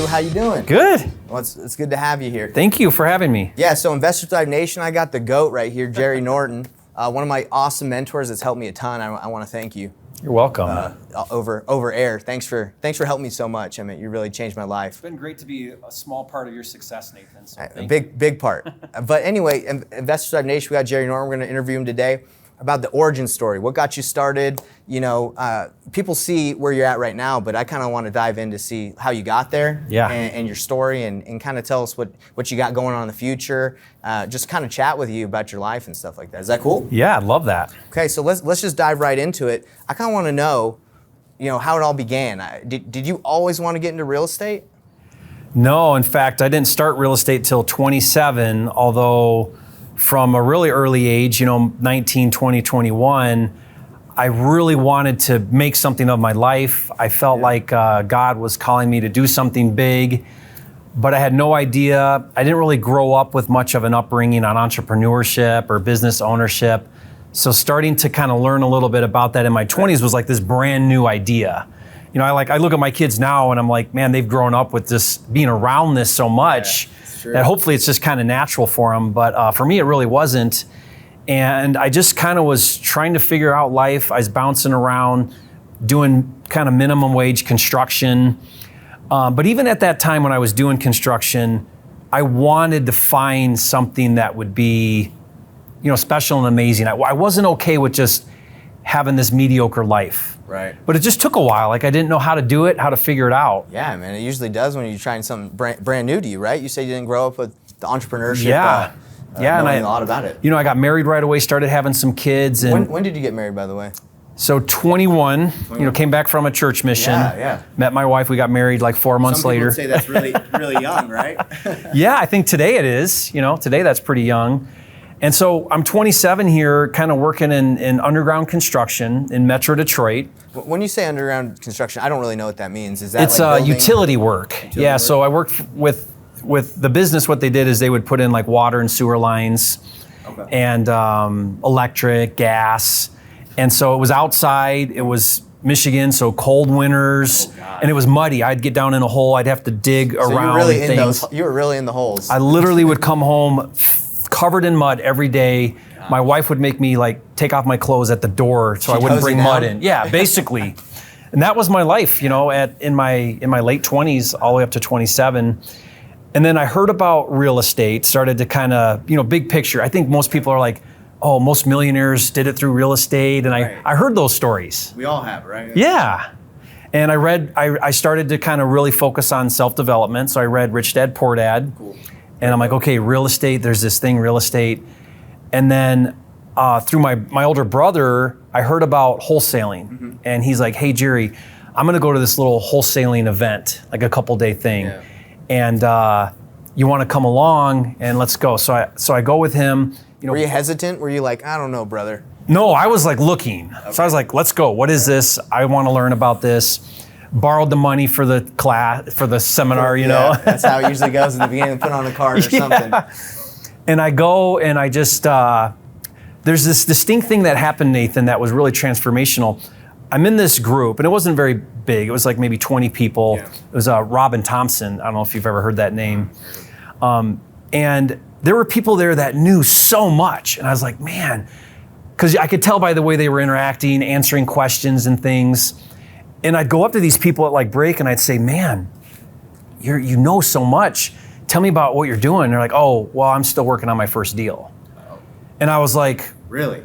Jerry, how you doing? Good. Well, it's good to have you here. Thank you for having me. Yeah, so Investor Thrive Nation, I got the GOAT right here, Jerry Norton, one of my awesome mentors that's helped me a ton. I want to thank you. You're welcome. Over air. Thanks for helping me so much. I mean, you really changed my life. It's been great to be a small part of your success, Nathan. So A big part. But anyway, Investor Thrive Nation, we got Jerry Norton. We're going to interview him today about the origin story. What got you started? You know, people see where you're at right now, but I kind of want to dive in to see how you got there. Yeah. And your story, and kind of tell us what you got going on in the future. Just kind of chat with you about your life and stuff like that. Is that cool? Yeah, I'd love that. Okay, so let's just dive right into it. I kind of want to know, you know, how it all began. Did you always want to get into real estate? No, in fact, I didn't start real estate till 27, although from a really early age, 19, 20, 21, I really wanted to make something of my life. I felt like God was calling me to do something big, but I had no idea. I didn't really grow up with much of an upbringing on entrepreneurship or business ownership. So starting to kind of learn a little bit about that in my 20s was like this brand new idea. I look at my kids now and I'm like, man, they've grown up with this, being around this so much. That hopefully it's just kind of natural for them, but for me it really wasn't. And I just kind of was trying to figure out life. I was bouncing around, doing kind of minimum wage construction. But even at that time when I was doing construction, I wanted to find something that would be, special and amazing. I wasn't okay with just having this mediocre life. Right. But it just took a while. Like I didn't know how to do it, how to figure it out. Yeah, man, it usually does when you're trying something brand new to you, right? You say you didn't grow up with the entrepreneurship. Knowing a lot about it. I got married right away, started having some kids. And when did you get married, by the way? So 21, came back from a church mission. Yeah. Met my wife, we got married like 4 months later. Some people would say that's really young, right? Yeah, I think today it is. Today that's pretty young. And so I'm 27 here, kind of working in underground construction in Metro Detroit. When you say underground construction, I don't really know what that means. Is that it's like utility work? Yeah, so I worked with the business. What they did is they would put in like water and sewer lines, and electric, gas. And so it was outside. It was Michigan, so cold winters, and it was muddy. I'd get down in a hole. I'd have to dig around things. You were really in the holes. I literally would come home covered in mud every day. My wife would make me take off my clothes at the door so I wouldn't bring mud in. Yeah, basically. And that was my life, in my late 20s all the way up to 27. And then I heard about real estate, started to kind of, big picture. I think most people are like, oh, most millionaires did it through real estate. And I heard those stories. We all have, right? Yeah. And I started to kind of really focus on self-development. So I read Rich Dad, Poor Dad. Cool. And I'm like, okay, real estate, there's this thing, real estate. And then through my older brother, I heard about wholesaling. Mm-hmm. And he's like, hey, Jerry, I'm going to go to this little wholesaling event, like a couple day thing. Yeah. And you want to come along and let's go. So I go with him. Were you hesitant? Were you like, I don't know, brother? No, I was like looking. Okay. So I was like, let's go. What is this? I want to learn about this. Borrowed the money for the class, for the seminar, That's how it usually goes in the beginning, put on a card or something. And I go and I just, there's this distinct thing that happened, Nathan, that was really transformational. I'm in this group, and it wasn't very big. It was like maybe 20 people. Yeah. It was Robin Thompson. I don't know if you've ever heard that name. And there were people there that knew so much. And I was like, man, because I could tell by the way they were interacting, answering questions and things. And I'd go up to these people at break and I'd say, man, you know so much. Tell me about what you're doing. And they're like, oh, well, I'm still working on my first deal. Oh. And I was like, really?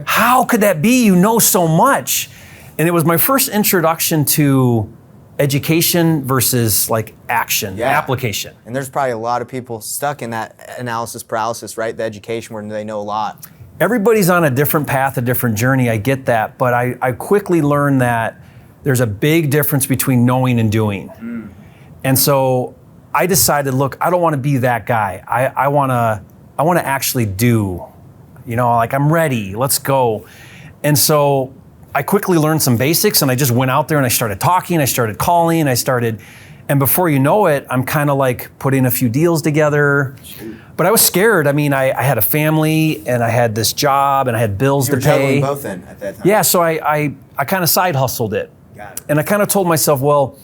How could that be? You know so much. And it was my first introduction to education versus action, application. And there's probably a lot of people stuck in that analysis paralysis, right? The education where they know a lot. Everybody's on a different path, a different journey. I get that. But I quickly learned that there's a big difference between knowing and doing. Mm. And so I decided, look, I don't want to be that guy. I want to actually do, I'm ready, let's go. And so I quickly learned some basics and I just went out there and I started talking, I started calling, and before you know it, I'm kind of putting a few deals together. Shoot. But I was scared. I mean, I had a family and I had this job and I had bills to pay. You were juggling both in at that time. Yeah, so I kind of side hustled it. Got it. And I kind of told myself, well,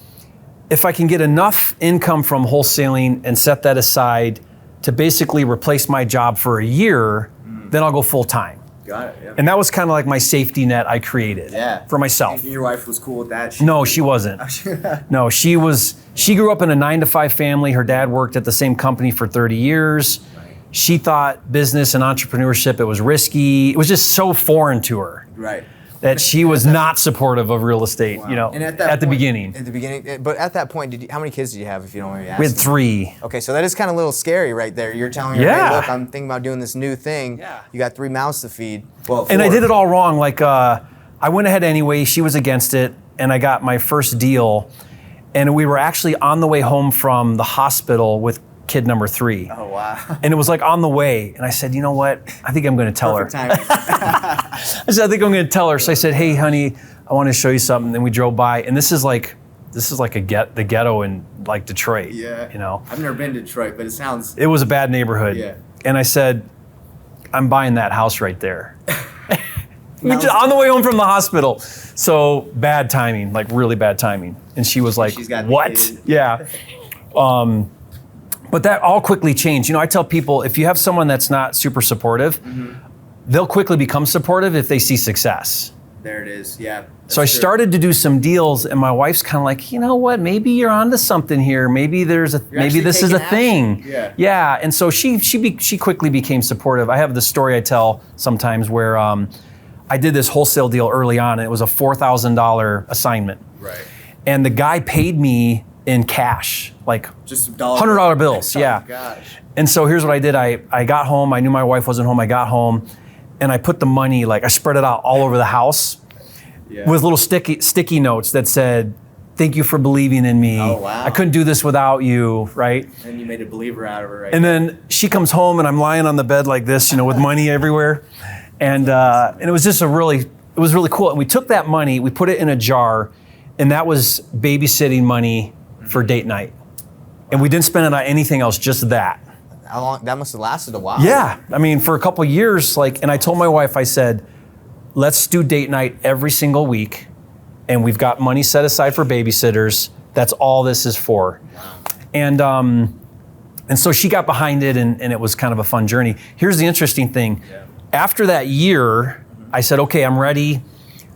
if I can get enough income from wholesaling and set that aside to basically replace my job for a year, then I'll go full time. Got it. Yeah. And that was kind of like my safety net I created for myself. And your wife was cool with that? No, she wasn't. No, she grew up in a 9-to-5 family. Her dad worked at the same company for 30 years. Right. She thought business and entrepreneurship, it was risky. It was just so foreign to her. Right. That she was not supportive of real estate, you know, And at the beginning. At the beginning, but at that point, how many kids did you have, if you don't mind me asking? We had 3. Okay, so that is kind of a little scary right there. You're telling her, hey, look, I'm thinking about doing this new thing. Yeah. You got 3 mouths to feed. Well, 4. And I did it all wrong. Like, I went ahead anyway. She was against it, and I got my first deal. And we were actually on the way home from the hospital with kid number 3. Oh, wow. And it was like on the way. And I said, you know what? I think I'm going to tell her. I said, I think I'm going to tell her. So I said, hey, honey, I want to show you something. And we drove by. And this is like the ghetto in like Detroit. Yeah. You know? I've never been to Detroit, but it was a bad neighborhood. Yeah. And I said, I'm buying that house right there. On the way home from the hospital. So bad timing, like really bad timing. And she was like, what? Yeah. But that all quickly changed. You know, I tell people, if you have someone that's not super supportive, they'll quickly become supportive if they see success. There it is, yeah. So I started to do some deals, and my wife's kind of like, you know what? Maybe you're onto something here. Maybe this is a thing. Yeah. Yeah. And so she quickly became supportive. I have the story I tell sometimes where I did this wholesale deal early on, and it was a $4,000 assignment. Right. And the guy paid me in cash, like just $100 bills. Yeah. Oh, gosh. And so here's what I did. I got home. I knew my wife wasn't home. I got home, and I put the money, like I spread it out all over the house with little sticky notes that said, thank you for believing in me. Oh, wow. I couldn't do this without you, right? And you made a believer out of her, right? And then she comes home, and I'm lying on the bed like this, you know, with money everywhere. And it was just really cool. And we took that money, we put it in a jar, and that was babysitting money for date night. And we didn't spend it on anything else, just that. How long? That must have lasted a while. Yeah. I mean, for a couple of years, and I told my wife, I said, let's do date night every single week. And we've got money set aside for babysitters. That's all this is for. Wow. And so she got behind it, and it was kind of a fun journey. Here's the interesting thing. Yeah. After that year, I said, okay, I'm ready.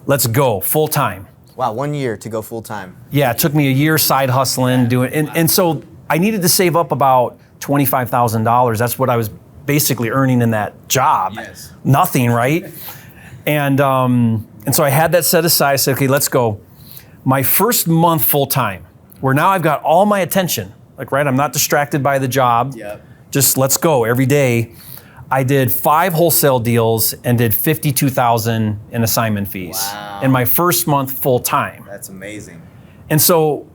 Let's go full time. Wow, 1 year to go full time. Yeah, it took me a year side hustling, doing, and so I needed to save up about $25,000. That's what I was basically earning in that job. Yes. Nothing, right? And so I had that set aside. I said, okay, let's go. My first month full time, where now I've got all my attention. Like, right, I'm not distracted by the job. Yep. Just let's go every day. I did 5 wholesale deals and did $52,000 in assignment fees in my first month full time. That's amazing. And so,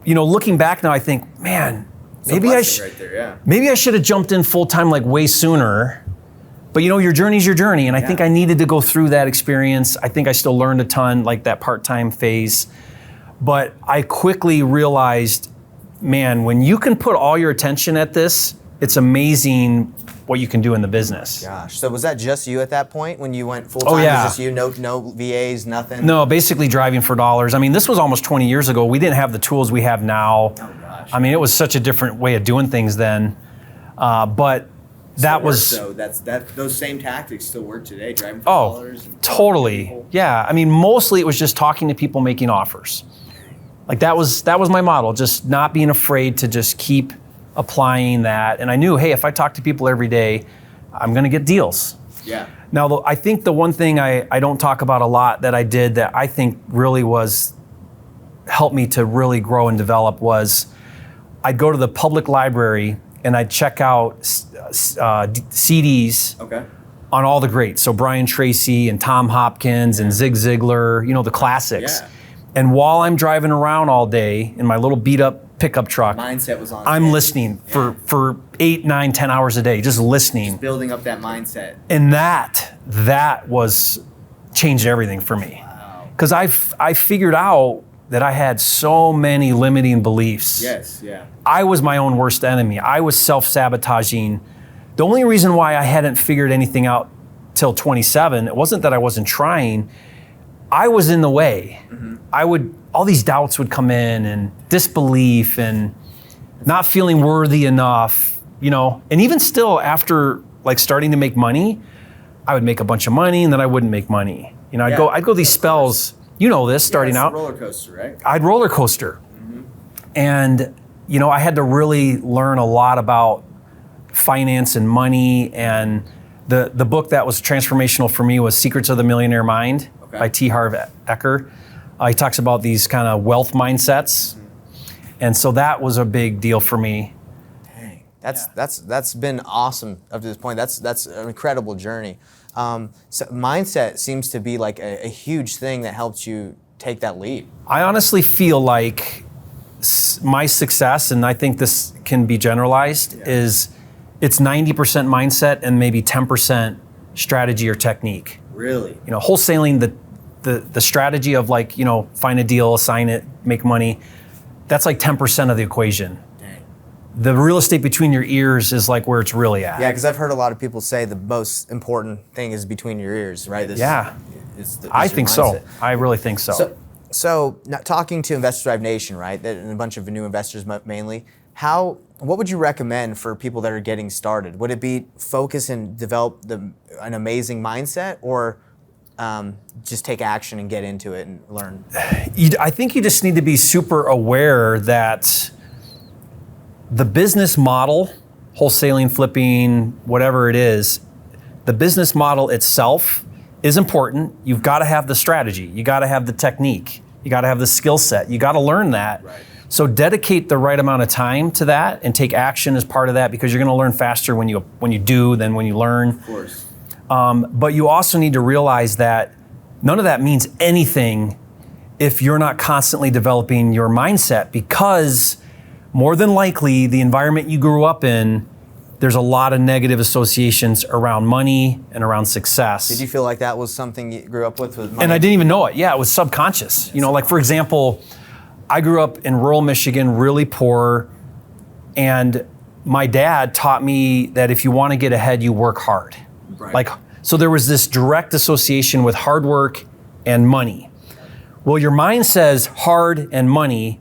you know, looking back now, I think, man, maybe I should have jumped in full time like way sooner. But you know, your journey's your journey, and I think I needed to go through that experience. I think I still learned a ton, like that part-time phase. But I quickly realized, man, when you can put all your attention at this, it's amazing what you can do in the business. Gosh, so was that just you at that point when you went full time? Oh, yeah. Was just you, no VAs, nothing? No, basically driving for dollars. I mean, this was almost 20 years ago. We didn't have the tools we have now. Oh gosh. I mean, it was such a different way of doing things then. But that was. So those same tactics still work today, driving for dollars. And totally. Yeah. I mean, mostly it was just talking to people, making offers. Like that was my model. Just not being afraid to just keep applying that. And I knew, hey, if I talk to people every day, I'm going to get deals. Yeah. Now, I think the one thing I don't talk about a lot that I did that I think really helped me to really grow and develop was I'd go to the public library and I'd check out CDs on all the greats. So Brian Tracy and Tom Hopkins and Zig Ziglar, you know, the classics. Yeah. And while I'm driving around all day in my little beat up pickup truck, mindset was on. I'm listening for 8, 9, 10 hours a day, just listening. Just building up that mindset. And that was changed everything for me. Wow. Because I figured out that I had so many limiting beliefs. Yes, yeah. I was my own worst enemy. I was self-sabotaging. The only reason why I hadn't figured anything out till 27, it wasn't that I wasn't trying. I was in the way. All these doubts would come in and disbelief and not feeling worthy enough, and even still after like starting to make money, I would make a bunch of money and then I wouldn't make money. I'd go these spells, starting out. Roller coaster, right? I'd roller coaster. And, I had to really learn a lot about finance and money. And the book that was transformational for me was Secrets of the Millionaire Mind by T. Harv Eker. He talks about these kind of wealth mindsets. And so that was a big deal for me. Dang, that's been awesome up to this point. That's an incredible journey. So mindset seems to be like a huge thing that helped you take that leap. I honestly feel like my success, and I think this can be generalized, is it's 90% mindset and maybe 10% strategy or technique. Really? Wholesaling, the strategy of like, find a deal, assign it, make money, that's like 10% of the equation. Dang. The real estate between your ears is like where it's really at. Yeah, because I've heard a lot of people say the most important thing is between your ears, right? I think so. I really think so. So not talking to Investors Drive Nation, right, and a bunch of new investors mainly, what would you recommend for people that are getting started? Would it be focus and develop an amazing mindset, or just take action and get into it and learn? I think you just need to be super aware that the business model, wholesaling, flipping, whatever it is, the business model itself is important. You've got to have the strategy. You got to have the technique. You got to have the skill set. You got to learn that. Right. So dedicate the right amount of time to that and take action as part of that, because you're going to learn faster when you do than when you learn. Of course. But you also need to realize that none of that means anything if you're not constantly developing your mindset, because more than likely the environment you grew up in, there's a lot of negative associations around money and around success. Did you feel like that was something you grew up with money? And I didn't even know it. Yeah, it was subconscious. Like for example, I grew up in rural Michigan, really poor, and my dad taught me that if you want to get ahead, you work hard. Right. So there was this direct association with hard work and money. Well, your mind says hard and money,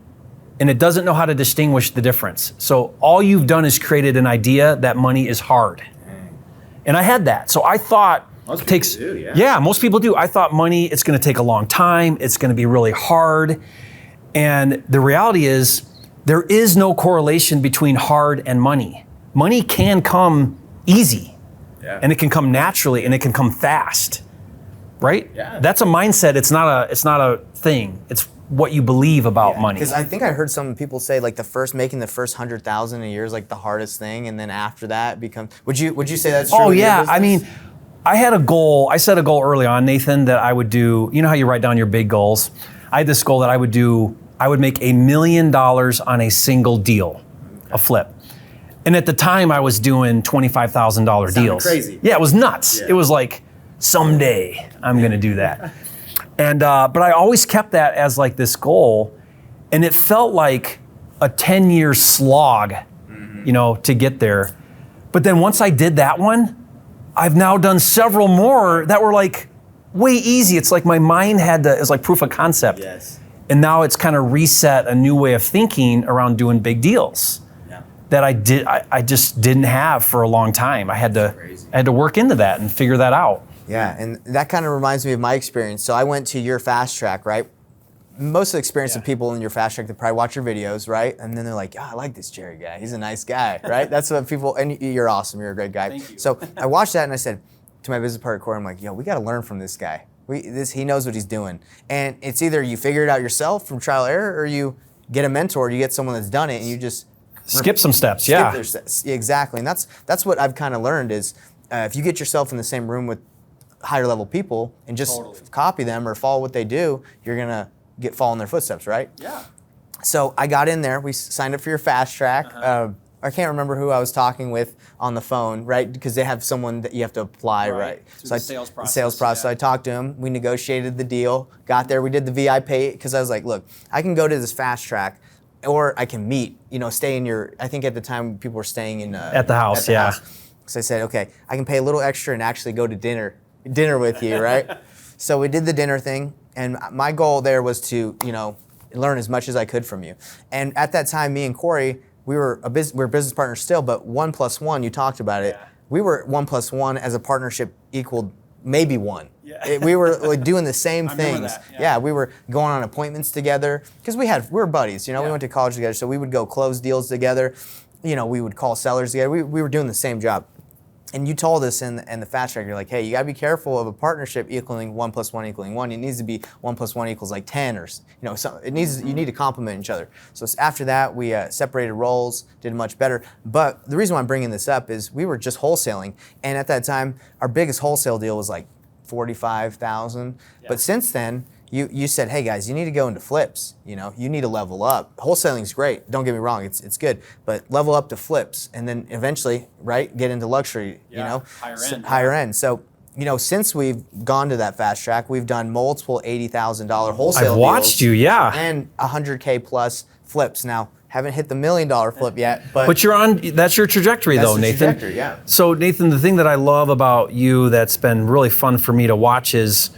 and it doesn't know how to distinguish the difference. So all you've done is created an idea that money is hard. Dang. And I had that. So I thought most people do, yeah, most people do. I thought money, it's going to take a long time. It's going to be really hard. And the reality is there is no correlation between hard and money. Money can come easy. Yeah. And it can come naturally and it can come fast. Right? Yeah. That's a mindset. It's not a thing. It's what you believe about money. Because I think I heard some people say like making the first 100,000 a year is like the hardest thing, and then after that becomes. Would you say that's true? Oh yeah, I mean, I had a goal. I set a goal early on, Nathan, that I would do. You know how you write down your big goals? I had this goal that I would do. I would make $1 million on a single deal, a flip. And at the time, I was doing $25,000 deals. Crazy. Yeah, it was nuts. Yeah. It was like, someday I'm going to do that. And but I always kept that as like this goal, and it felt like a 10-year slog, to get there. But then once I did that one, I've now done several more that were like way easy. It's like my mind it's like proof of concept. Yes. And now it's kind of reset a new way of thinking around doing big deals that I just didn't have for a long time. I had to work into that and figure that out. Yeah, and that kind of reminds me of my experience. So I went to your fast track, right? Most of the experience of people in your fast track, they probably watch your videos, right? And then they're like, I like this Jerry guy. He's a nice guy, right? That's what people, and you're awesome. You're a great guy. Thank you. So I watched that and I said to my business partner, Corey, I'm like, we got to learn from this guy. He knows what he's doing. And it's either you figure it out yourself from trial and error, or you get a mentor, you get someone that's done it, and you just skip some steps. Skip their steps. Exactly. And that's what I've kind of learned is if you get yourself in the same room with higher level people and just copy them or follow what they do, you're gonna fall in their footsteps, right? Yeah. So I got in there. We signed up for your fast track. I can't remember who I was talking with on the phone, right? Because they have someone that you have to apply, right? So the sales process. Sales process. So I talked to him. We negotiated the deal. Got there. We did the VIP because I was like, look, I can go to this fast track, or I can meet. Stay in your. I think at the time people were staying in at the house. So I said, okay, I can pay a little extra and actually go to dinner with you, right? So we did the dinner thing. And my goal there was to, learn as much as I could from you. And at that time, me and Corey, we were business partners still, but 1 + 1, you talked about it. Yeah. We were 1 + 1 as a partnership equaled maybe 1. Yeah. We were like doing the same things. that, Yeah, we were going on appointments together because we were buddies. We went to college together, so we would go close deals together. We would call sellers together. We were doing the same job. And you told us in the fast track, you're like, hey, you gotta be careful of a partnership equaling 1 + 1 = 1. It needs to be 1 + 1 = like 10, or you need to complement each other. So after that, we separated roles, did much better. But the reason why I'm bringing this up is we were just wholesaling, and at that time, our biggest wholesale deal was like 45,000. Yeah. But since then, you said, hey guys, you need to go into flips. You need to level up. Wholesaling's great. Don't get me wrong, it's good. But level up to flips, and then eventually, right, get into luxury. Higher end. So since we've gone to that fast track, we've done multiple $80,000 wholesale I've watched deals you, yeah. and 100K plus flips. Now, haven't hit the $1 million flip yet, But you're on, that's your trajectory though, the Nathan. trajectory, yeah. So Nathan, the thing that I love about you that's been really fun for me to watch is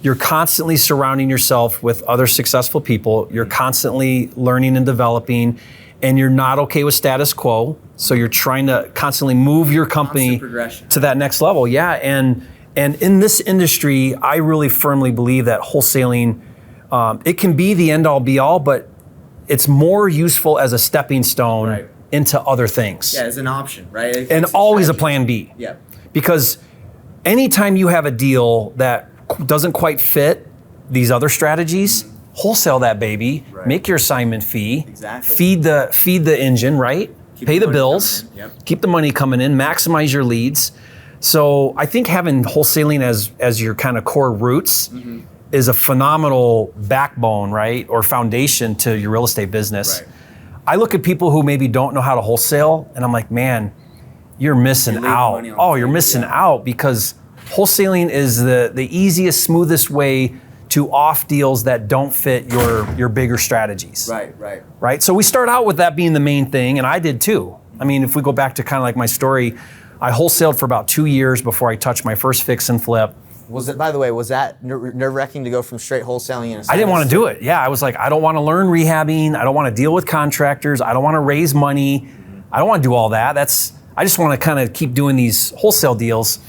you're constantly surrounding yourself with other successful people. You're constantly learning and developing, and you're not okay with status quo. So you're trying to constantly move your company to that next level. Yeah, and in this industry, I really firmly believe that wholesaling, it can be the end all be all, but it's more useful as a stepping stone into other things. Yeah, as an option, right? And always a plan B. Yeah. Because anytime you have a deal that doesn't quite fit these other strategies, wholesale that baby, make your assignment fee, feed the engine, right? Pay the bills, keep the money coming in, maximize your leads. So I think having wholesaling as your kind of core roots is a phenomenal backbone, right? Or foundation to your real estate business. Right. I look at people who maybe don't know how to wholesale, and I'm like, man, you're missing out. You're missing out, because wholesaling is the easiest, smoothest way to off deals that don't fit your bigger strategies. Right. So we start out with that being the main thing, and I did too. I mean, if we go back to kind of like my story, I wholesaled for about 2 years before I touched my first fix and flip. By the way, was that nerve-wracking to go from straight wholesaling? I didn't want to do it. Yeah, I was like, I don't want to learn rehabbing. I don't want to deal with contractors. I don't want to raise money. I don't want to do all that. I just want to kind of keep doing these wholesale deals.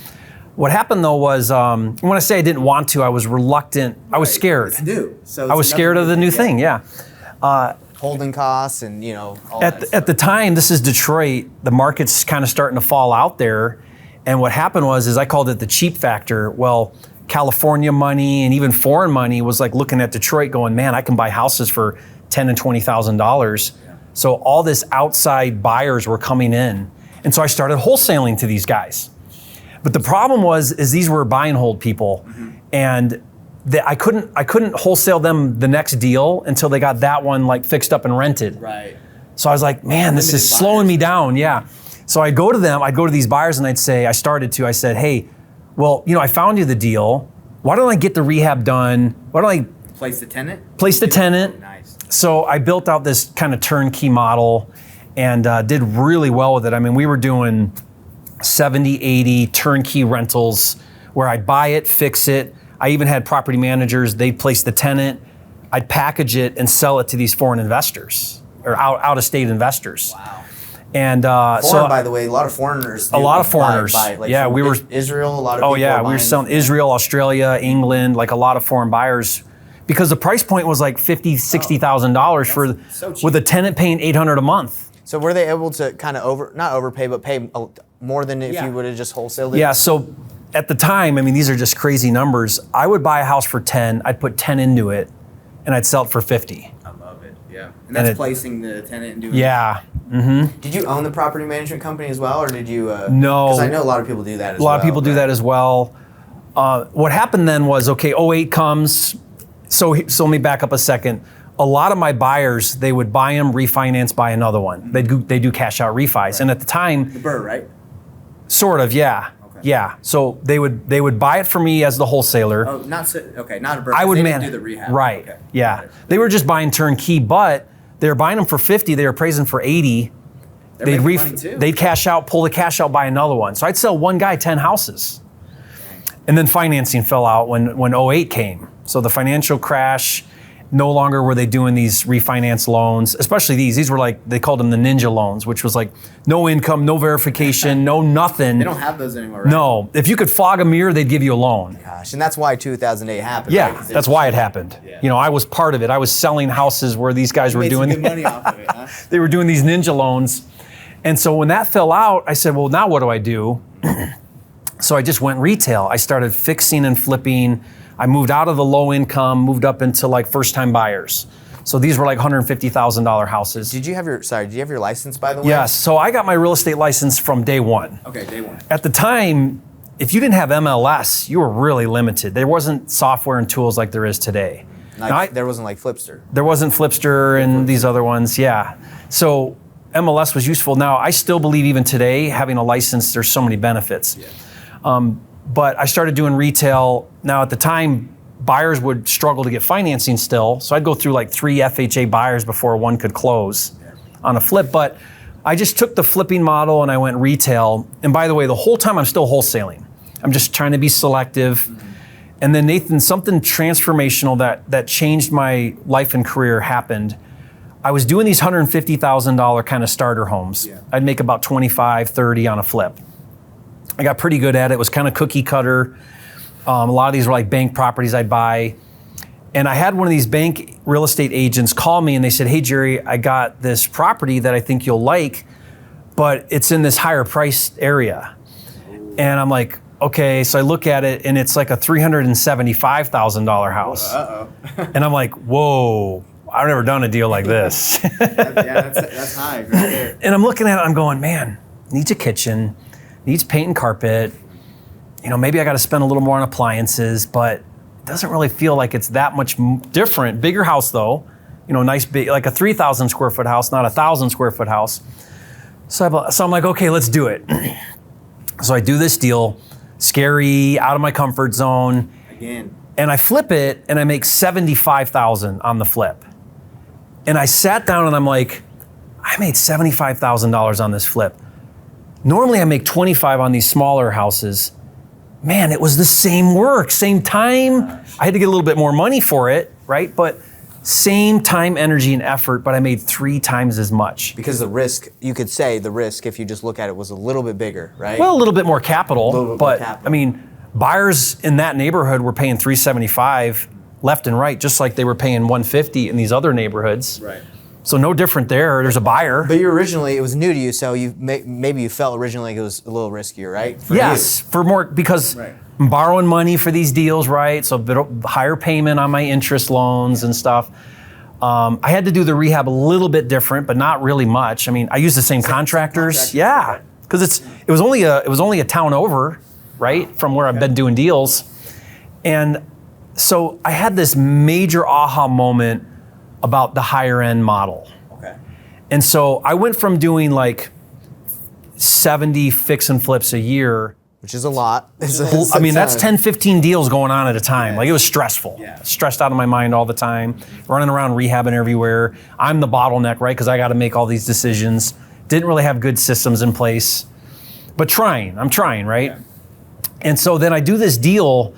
What happened though was, when I say I didn't want to, I was reluctant. I was scared. It's new. So I was scared of the new thing. Yeah. Holding costs and all at the time, this is Detroit. The market's kind of starting to fall out there. And what happened was I called it the cheap factor. Well, California money and even foreign money was like looking at Detroit going, man, I can buy houses for $10,000 and $20,000. So all this outside buyers were coming in. And so I started wholesaling to these guys. But the problem is these were buy and hold people. And I couldn't wholesale them the next deal until they got that one like fixed up and rented. Right. So I was like, man, this is slowing me down. Yeah. So I'd go to these buyers and I said, hey, well, I found you the deal. Why don't I get the rehab done? Why don't I place the tenant? Oh, nice. So I built out this kind of turnkey model and did really well with it. I mean, we were doing 70, 80 turnkey rentals where I'd buy it, fix it. I even had property managers, they'd place the tenant, I'd package it and sell it to these foreign investors or out-of-state investors. Wow. And by the way, a lot of foreigners. A lot of foreigners. Yeah, we were Israel. A lot of people. Oh yeah, we were selling Israel, Australia, England, like a lot of foreign buyers, because the price point was like $50,000, $60,000 with a tenant paying $800 a month. So were they able to kind of not overpay, but pay more than if you would have just wholesaled it? Yeah. So at the time, I mean, these are just crazy numbers. I would buy a house for 10, I'd put 10 into it, and I'd sell it for 50. I love it. Yeah. And that's placing the tenant and doing. Yeah. Mm-hmm. Did you own the property management company as well, or did you? No. Because I know a lot of people do that as well. A lot of people do that as well. What happened then was, okay, 08 comes. So let me back up a second. A lot of my buyers, they would buy them, refinance, buy another one. They do cash out refis. Right. And at the time. The BRRRR, right? Sort of, yeah. Okay. Yeah. So they would buy it for me as the wholesaler. Oh, not a BRRRR. I would do the rehab. Right. Okay. Yeah. They were just buying turnkey, but they were buying them for 50. They were appraising for 80. They'd money too. They'd cash out, pull the cash out, buy another one. So I'd sell one guy 10 houses. And then financing fell out when 08 came. So the financial crash, no longer were they doing these refinance loans, especially these. These were like, they called them the ninja loans, which was like no income, no verification, no nothing. They don't have those anymore, right? No. If you could fog a mirror, they'd give you a loan. Gosh, and that's why 2008 happened. Yeah, right? that's why it happened. Yeah. You know, I was part of it. I was selling houses where these guys were Made some doing good money off of it, huh? they were doing these ninja loans. And so when that fell out, I said, well, now what do I do? So I just went retail. I started fixing and flipping. I moved out of the low income, moved up into like first time buyers. So these were like $150,000 houses. Did you have your license, by the way? Yes, so I got my real estate license from day one. Okay, day one. At the time, if you didn't have MLS, you were really limited. There wasn't software and tools like there is today. There wasn't like Flipster. There wasn't Flipster and these other ones, yeah. So MLS was useful. Now, I still believe even today, having a license, there's so many benefits. Yeah. But I started doing retail. Now at the time, buyers would struggle to get financing still. So I'd go through like 3 FHA buyers before one could close on a flip. But I just took the flipping model and I went retail. And by the way, the whole time I'm still wholesaling. I'm just trying to be selective. Mm-hmm. And then Nathan, something transformational that changed my life and career happened. I was doing these $150,000 kind of starter homes. Yeah. I'd make about 25, 30 on a flip. I got pretty good at it. It was kind of cookie cutter. A lot of these were like bank properties I'd buy. And I had one of these bank real estate agents call me and they said, hey, Jerry, I got this property that I think you'll like, but it's in this higher priced area. And I'm like, okay. So I look at it and it's like a $375,000 house. Uh-oh. And I'm like, whoa, I've never done a deal like this. That's high right there. And I'm looking at it, I'm going, man, needs a kitchen, needs paint and carpet. You know, maybe I got to spend a little more on appliances, but it doesn't really feel like it's that much different. Bigger house though, you know, nice big, like a 3,000 square foot house, not a 1,000 square foot house. So I'm like, okay, let's do it. So I do this deal, scary, out of my comfort zone. Again. And I flip it and I make $75,000 on the flip. And I sat down and I'm like, I made $75,000 on this flip. Normally I make 25 on these smaller houses. Man, it was the same work, same time. I had to get a little bit more money for it, right? But same time, energy, and effort, but I made 3 times as much. Because the risk, you could say the risk, if you just look at it, was a little bit bigger, right? Well, a little bit more capital, but I mean, buyers in that neighborhood were paying $375 left and right, just like they were paying $150 in these other neighborhoods. Right. So no different there. There's a buyer. But you originally, it was new to you, so you maybe you felt originally like it was a little riskier, right? Yes, for more, because I'm borrowing money for these deals, right? So a bit higher payment on my interest loans and stuff. I had to do the rehab a little bit different, but not really much. I mean, I used the same contractors. Yeah, because it was only a town over, right, from where I've been doing deals. And so I had this major aha moment about the higher end model. Okay. And so I went from doing like 70 fix and flips a year. Which is a lot. I mean, that's 10, 15 deals going on at a time. Like it was stressful. Yeah. Stressed out of my mind all the time, running around rehabbing everywhere. I'm the bottleneck, right? Because I got to make all these decisions. Didn't really have good systems in place, but I'm trying, right? Yeah. And so then I do this deal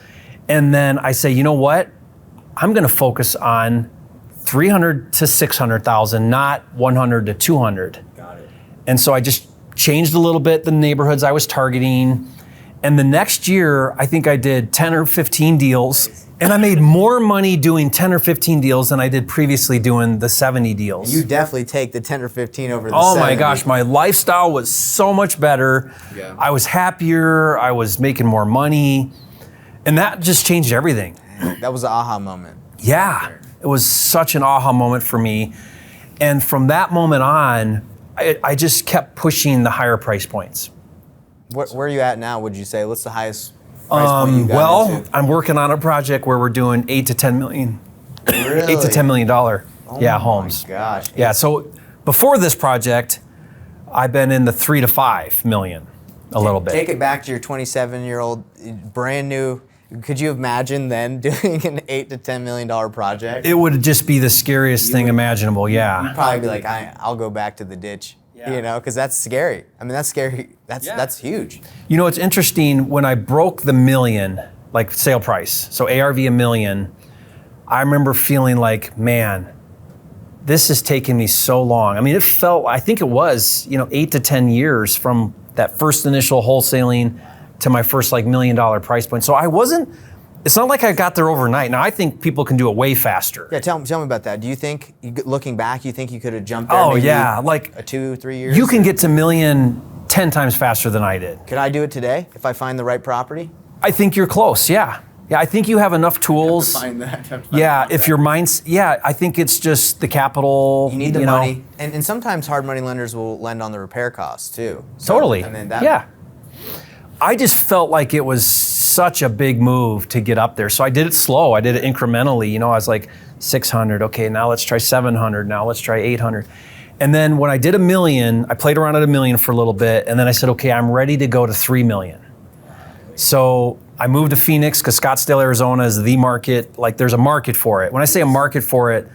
and then I say, you know what? I'm going to focus on 300 to 600,000, not 100 to 200. Got it. And so I just changed a little bit the neighborhoods I was targeting. And the next year, I think I did 10 or 15 deals. And I made more money doing 10 or 15 deals than I did previously doing the 70 deals. You definitely take the 10 or 15 over the 70. Oh my gosh, my lifestyle was so much better. Yeah. I was happier, I was making more money. And that just changed everything. That was an aha moment. Yeah. It was such an aha moment for me. And from that moment on, I just kept pushing the higher price points. Where are you at now, would you say? What's the highest price point you got into? I'm working on a project where we're doing 8 to 10 million. Really? $8 to $10 million homes. Oh my gosh. Yeah, so before this project, I've been in the 3 to 5 million a little bit. Take it back to your 27-year-old, brand new. Could you imagine then doing an $8 to $10 million project? It would just be the scariest thing imaginable, yeah. You'd probably be like, I'll go back to the ditch, you know, because that's scary. I mean, that's scary. That's huge. You know, it's interesting, when I broke the million, like sale price, so ARV $1 million, I remember feeling like, man, this is taking me so long. I mean, I think it was, 8 to 10 years from that first initial wholesaling to my first like $1 million price point. So it's not like I got there overnight. Now I think people can do it way faster. Yeah, tell me about that. Do you think, looking back, you think you could have jumped there? Oh maybe yeah, like 2-3 years? You can get to million 10 times faster than I did. Could I do it today if I find the right property? I think you're close, yeah. Yeah, I think you have enough tools. Find that. Yeah, if your mind's, I think it's just the capital. You need the money. And sometimes hard money lenders will lend on the repair costs too. Totally, And then yeah. I just felt like it was such a big move to get up there. So I did it slow, I did it incrementally. I was like 600, okay, now let's try 700, now let's try 800. And then when I did $1 million, I played around at $1 million for a little bit, and then I said, okay, I'm ready to go to 3 million. So I moved to Phoenix because Scottsdale, Arizona is the market. Like there's a market for it. When I say a market for it,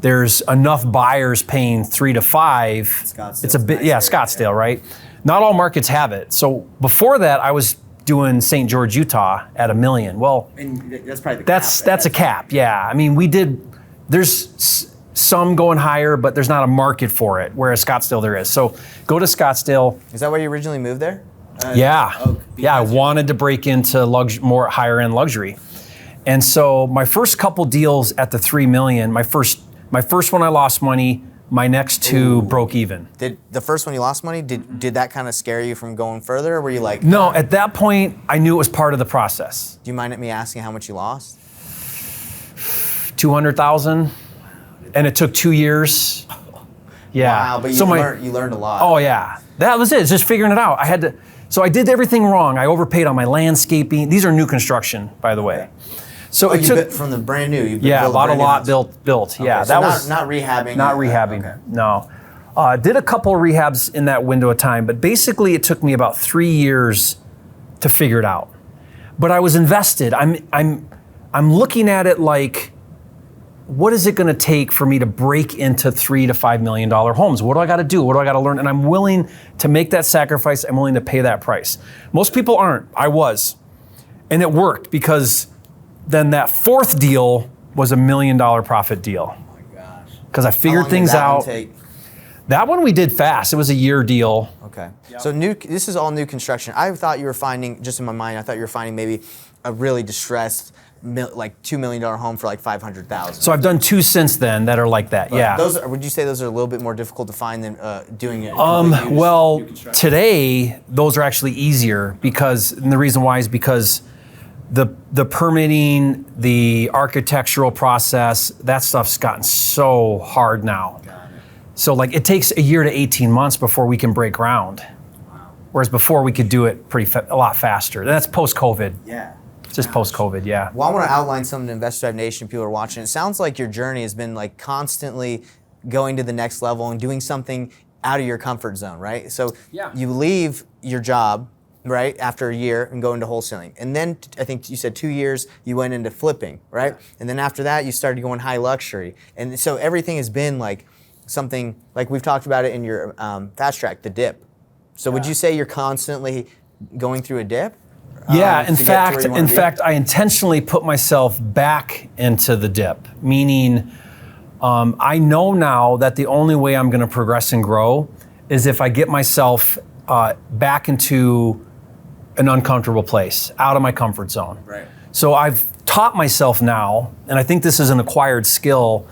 there's enough buyers paying 3 to 5. It's a bit, Scottsdale, right? Not all markets have it. So before that, I was doing St. George, Utah at $1 million. Well, and that's probably the that's cap. a cap, yeah. I mean, there's some going higher, but there's not a market for it, whereas Scottsdale there is. So go to Scottsdale. Is that why you originally moved there? I wanted to break into more higher end luxury. And so my first couple deals at the 3 million, my first one I lost money, my next two broke even. Did the first one you lost money, did that kind of scare you from going further, or were you like... No, at that point, I knew it was part of the process. Do you mind me asking how much you lost? 200,000, and it took 2 years. Yeah. Wow, but you learned a lot. Oh yeah, that was it, it's just figuring it out. So I did everything wrong. I overpaid on my landscaping. These are new construction, by the way. So it took from the brand new. Bought a lot, built. Okay, Yeah, so that was not rehabbing. Not rehabbing. Okay. No, did a couple rehabs in that window of time, but basically it took me about 3 years to figure it out. But I was invested. I'm looking at it like, what is it going to take for me to break into $3 to $5 million homes? What do I got to do? What do I got to learn? And I'm willing to make that sacrifice. I'm willing to pay that price. Most people aren't. I was. And it worked because then that fourth deal was $1 million profit deal. Oh my gosh. Because I figured things out. That one we did fast. It was a year deal. Okay. Yep. So this is all new construction. I thought you were finding, just in my mind, I thought you were finding maybe a really distressed like $2 million home for like 500,000. So I've done 2 since then that are like that. But yeah. Would you say those are a little bit more difficult to find than doing it? Well, today those are actually easier and the reason why is because the permitting, the architectural process, that stuff's gotten so hard now. So like it takes a year to 18 months before we can break ground. Wow. Whereas before we could do it a lot faster. That's post-COVID. Yeah. Just post-COVID, yeah. Well, I want to outline something to Investor Drive Nation people are watching. It sounds like your journey has been like constantly going to the next level and doing something out of your comfort zone, right? So you leave your job, right, after a year and go into wholesaling. And then I think you said 2 years, you went into flipping, right? Yeah. And then after that, you started going high luxury. And so everything has been like something, like we've talked about it in your fast track, the dip. So would you say you're constantly going through a dip? Yeah, in fact, I intentionally put myself back into the dip, meaning I know now that the only way I'm going to progress and grow is if I get myself back into an uncomfortable place, out of my comfort zone. Right. So I've taught myself now, and I think this is an acquired skill,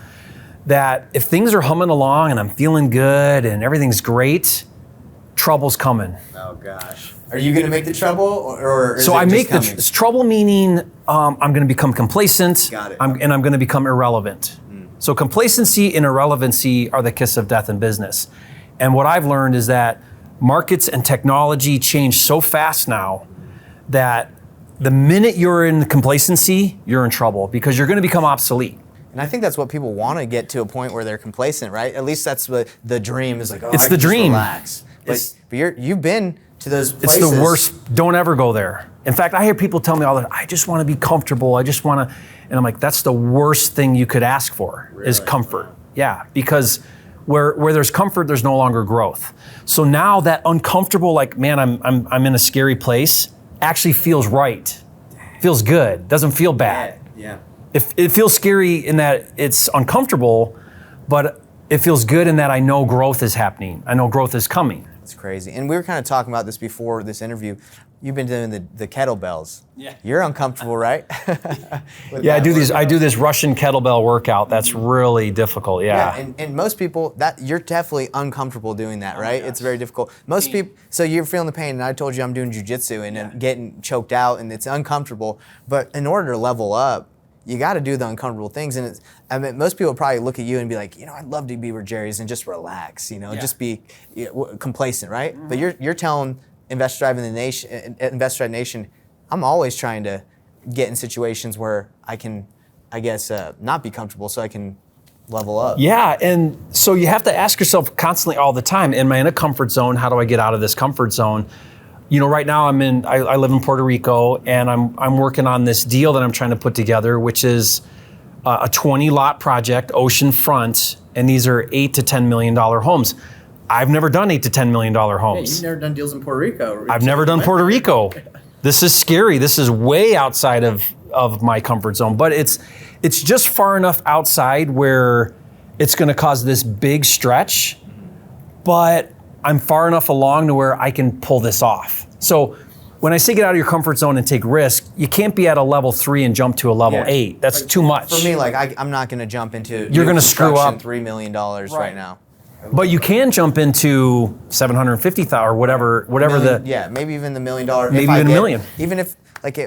that if things are humming along and I'm feeling good and everything's great, trouble's coming. Oh gosh. Are you going to make the trouble, or is so it I just make coming? the trouble, meaning I'm going to become complacent. Got it. And I'm going to become irrelevant. So complacency and irrelevancy are the kiss of death in business. And what I've learned is that markets and technology change so fast now that the minute you're in complacency, you're in trouble because you're going to become obsolete. And I think that's what people want to get to a point where they're complacent, right? At least that's what the dream is like. Oh, it's I the can just dream. Relax. But you've been to those places. It's the worst. Don't ever go there. In fact, I hear people tell me all the time, I just want to be comfortable. I just want to, and I'm like, that's the worst thing you could ask for is comfort. Yeah, because where there's comfort, there's no longer growth. So now that uncomfortable, like, man, I'm in a scary place, actually feels right. Feels good. Doesn't feel bad. Yeah. it feels scary in that it's uncomfortable, but it feels good in that I know growth is happening. I know growth is coming. It's crazy. And we were kind of talking about this before this interview. You've been doing the kettlebells. Yeah. You're uncomfortable, right? Yeah, I do this Russian kettlebell workout. That's really difficult. Yeah. And most people, that you're definitely uncomfortable doing that, right? It's very difficult. Most people, so you're feeling the pain, and I told you I'm doing jujitsu and getting choked out, and it's uncomfortable. But in order to level up, you got to do the uncomfortable things. And most people probably look at you and be like, I'd love to be where Jerry's and just relax, just be complacent, right? But you're telling Investor Drive Nation, I'm always trying to get in situations where I can, I guess, not be comfortable so I can level up. Yeah, and so you have to ask yourself constantly all the time, am I in a comfort zone? How do I get out of this comfort zone? Right now I live in Puerto Rico, and I'm working on this deal that I'm trying to put together, which is a 20 lot project, oceanfront, and these are $8 to $10 million homes. I've never done $8 to $10 million homes. You've never done deals in Puerto Rico. I've never done Puerto Rico. This is scary. This is way outside of my comfort zone, but it's just far enough outside where it's going to cause this big stretch, but I'm far enough along to where I can pull this off. So when I say get out of your comfort zone and take risk, you can't be at a level 3 and jump to a level 8. That's too much. For me, I'm not going to jump into you're going to screw up $3 million right now. But you can jump into $750,000 or whatever maybe even the $1 million. Maybe even $1 million. Even if,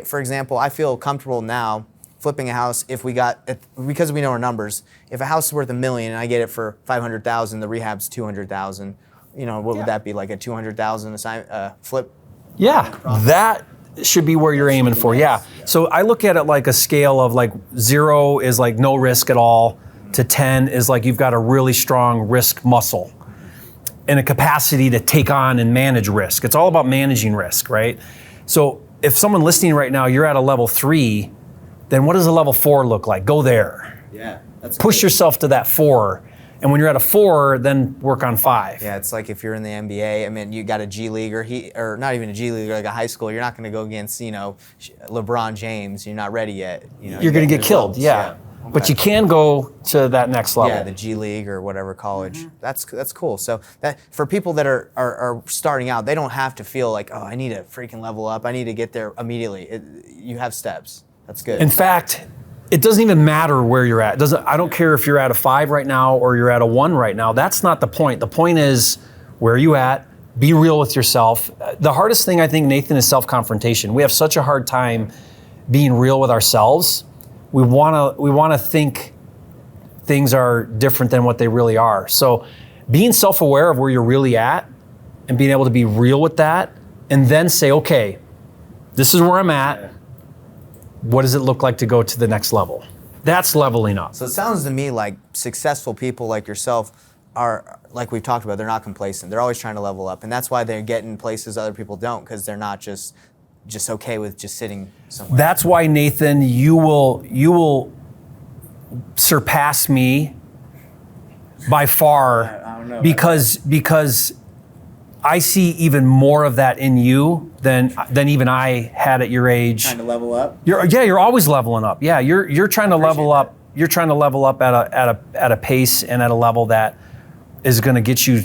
for example, I feel comfortable now flipping a house because we know our numbers. If a house is worth $1 million and I get it for $500,000, the rehab's $200,000. What would that be, like a $200,000 flip? Yeah, that should be where you're aiming for. Yeah. So I look at it like a scale of 0 is no risk at all, to 10 is you've got a really strong risk muscle and a capacity to take on and manage risk. It's all about managing risk, right? So if someone listening right now, you're at a level 3, then what does a level 4 look like? Go there. Yeah. Push yourself to that 4. And when you're at a 4, then work on 5. Yeah, it's like if you're in the NBA, you got a G Leaguer, or not even a G Leaguer, like a high school, you're not going to go against, LeBron James. You're not ready yet. You're going to get killed, yeah. Okay. But you can go to that next level. Yeah, the G League or whatever college. Mm-hmm. That's cool. So that for people that are starting out, they don't have to feel like, I need to freaking level up. I need to get there immediately. You have steps. That's good. In fact, it doesn't even matter where you're at. I don't care if you're at a 5 right now or you're at a 1 right now. That's not the point. The point is, where are you at? Be real with yourself. The hardest thing, I think, Nathan, is self-confrontation. We have such a hard time being real with ourselves. We want to think things are different than what they really are. So being self-aware of where you're really at and being able to be real with that, and then say, okay, this is where I'm at. What does it look like to go to the next level? That's leveling up. So it sounds to me like successful people like yourself are, like we've talked about, they're not complacent. They're always trying to level up. And that's why they're getting places other people don't, because they're not just okay with just sitting somewhere. That's why, Nathan, you will surpass me by far. I don't know. Because I see even more of that in you than even I had at your age. Trying to level up? You're always leveling up. Yeah, you're trying to level up. You're trying to level up at a pace and at a level that is going to get you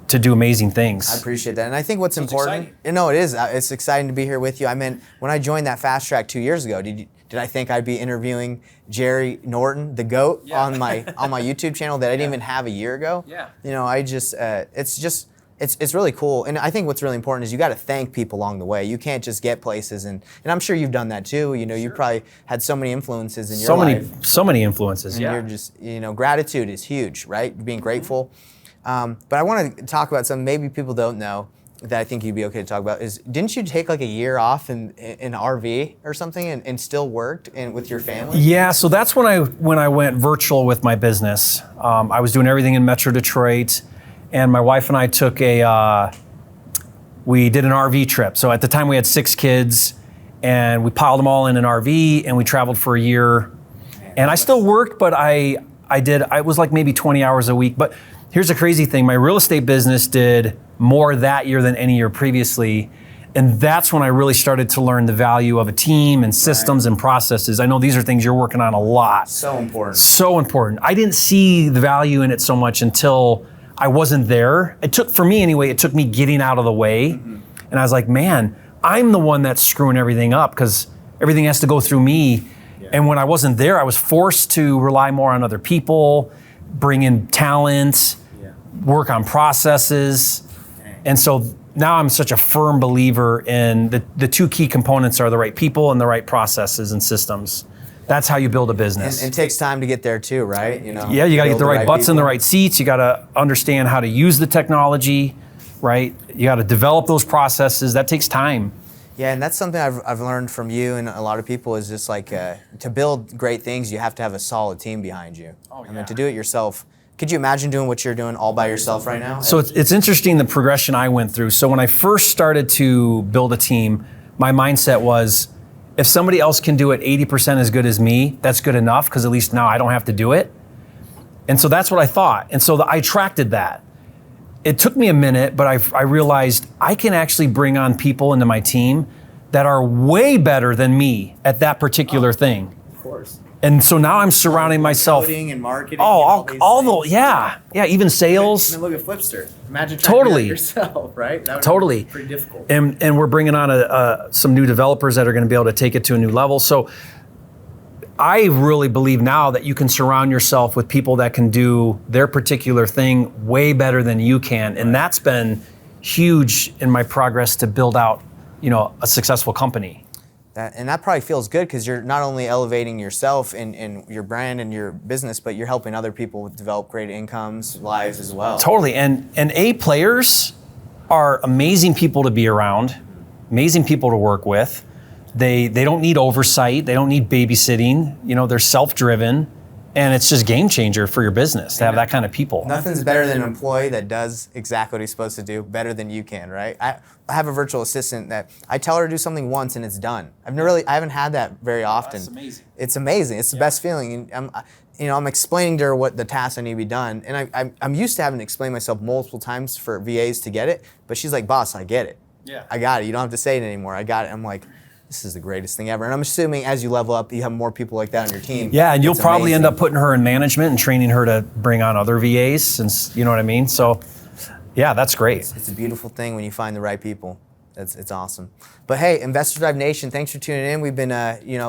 to do amazing things. I appreciate that. And I think what's important, it is. It's exciting to be here with you. When I joined that Fast Track 2 years ago, did I think I'd be interviewing Jerry Norton, the GOAT, on my YouTube channel that I didn't even have a year ago? Yeah. It's really cool. And I think what's really important is you got to thank people along the way. You can't just get places, and I'm sure you've done that too. You probably had so many influences in your life. So many influences, and you're just, gratitude is huge, right? Being grateful. But I want to talk about something maybe people don't know that I think you'd be okay to talk about is, didn't you take like a year off in an RV or something and still worked with your family? Yeah, so that's when I went virtual with my business. I was doing everything in Metro Detroit, and my wife and I took we did an RV trip. So at the time we had 6 kids, and we piled them all in an RV, and we traveled for a year. And I still worked, but I was like maybe 20 hours a week. But here's the crazy thing. My real estate business did more that year than any year previously. And that's when I really started to learn the value of a team and systems and processes. I know these are things you're working on a lot. So important. So important. I didn't see the value in it so much until I wasn't there. It took, for me anyway, it took me getting out of the way. And I was like, man, I'm the one that's screwing everything up because everything has to go through me. And when I wasn't there, I was forced to rely more on other people, bring in talent, work on processes. And so now I'm such a firm believer in the two key components are the right people and the right processes and systems. That's how you build a business. And it takes time to get there too, right? You know, yeah, you got to get the right butts people in the right seats. You got to understand how to use the technology, right? You got to develop those processes. That takes time. Yeah, and that's something I've learned from you and a lot of people is just like to build great things, you have to have a solid team behind you. Oh, yeah. I mean, to do it yourself. Could you imagine doing what you're doing all by yourself right now? So it's interesting the progression I went through. So when I first started to build a team, my mindset was, if somebody else can do it 80% as good as me, that's good enough because at least now I don't have to do it. And so that's what I thought. And so I attracted that. It took me a minute, but I realized I can actually bring on people into my team that are way better than me at that particular thing. Of course. And so now I'm surrounding myself. Coding and marketing. Oh, and all the, yeah, even sales. And then look at Flipster. Imagine trying to do that yourself, right? That would Totally. be pretty difficult. And we're bringing on some new developers that are going to be able to take it to a new level. So I really believe now that you can surround yourself with people that can do their particular thing way better than you can. And that's been huge in my progress to build out, a successful company. And that probably feels good because you're not only elevating yourself and your brand and your business, but you're helping other people develop great incomes, lives as well. Totally. And A players are amazing people to be around, amazing people to work with. They don't need oversight. They don't need babysitting. They're self-driven. And it's just game changer for your business to have that kind of people. Nothing's better than an employee that does exactly what he's supposed to do better than you can, right? I have a virtual assistant that I tell her to do something once and it's done. I haven't had that very often. That's amazing. It's amazing. It's the best feeling. I'm explaining to her what the tasks I need to be done, and I'm used to having to explain myself multiple times for VAs to get it. But she's like, "Boss, I get it. Yeah, I got it. You don't have to say it anymore. I got it." I'm like, this is the greatest thing ever. And I'm assuming as you level up, you have more people like that on your team. Yeah, and you'll It's probably amazing. end up putting her in management and training her to bring on other VAs, since, you know what I mean? So, yeah, that's great. It's a beautiful thing when you find the right people. It's awesome. But hey, Investor Drive Nation, thanks for tuning in. We've been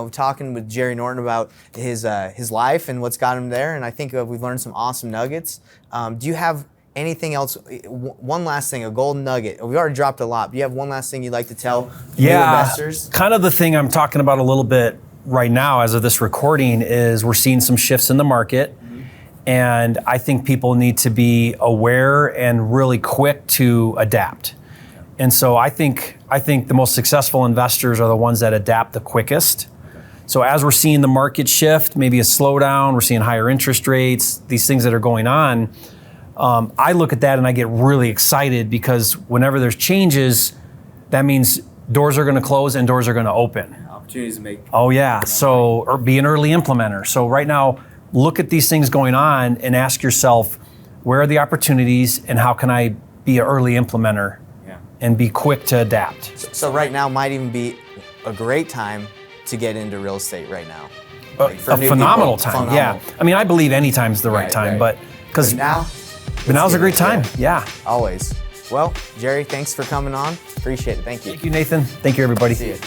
talking with Jerry Norton about his life and what's got him there, and I think we've learned some awesome nuggets. Do you have anything else? One last thing, a golden nugget. We've already dropped a lot, but you have one last thing you'd like to tell new investors? Kind of the thing I'm talking about a little bit right now as of this recording is we're seeing some shifts in the market. And I think people need to be aware and really quick to adapt. And so I think the most successful investors are the ones that adapt the quickest. So as we're seeing the market shift, maybe a slowdown, we're seeing higher interest rates, these things that are going on, I look at that and I get really excited because whenever there's changes, that means doors are going to close and doors are going to open. Opportunities to make. Oh yeah, so or be an early implementer. So right now, look at these things going on and ask yourself, where are the opportunities and how can I be an early implementer and be quick to adapt? So right now might even be a great time to get into real estate right now. A phenomenal time, yeah. I mean, I believe any time's the right time, but because now's a great time, yeah. Always. Well, Jerry, thanks for coming on. Appreciate it. Thank you. Thank you, Nathan. Thank you, everybody. See you.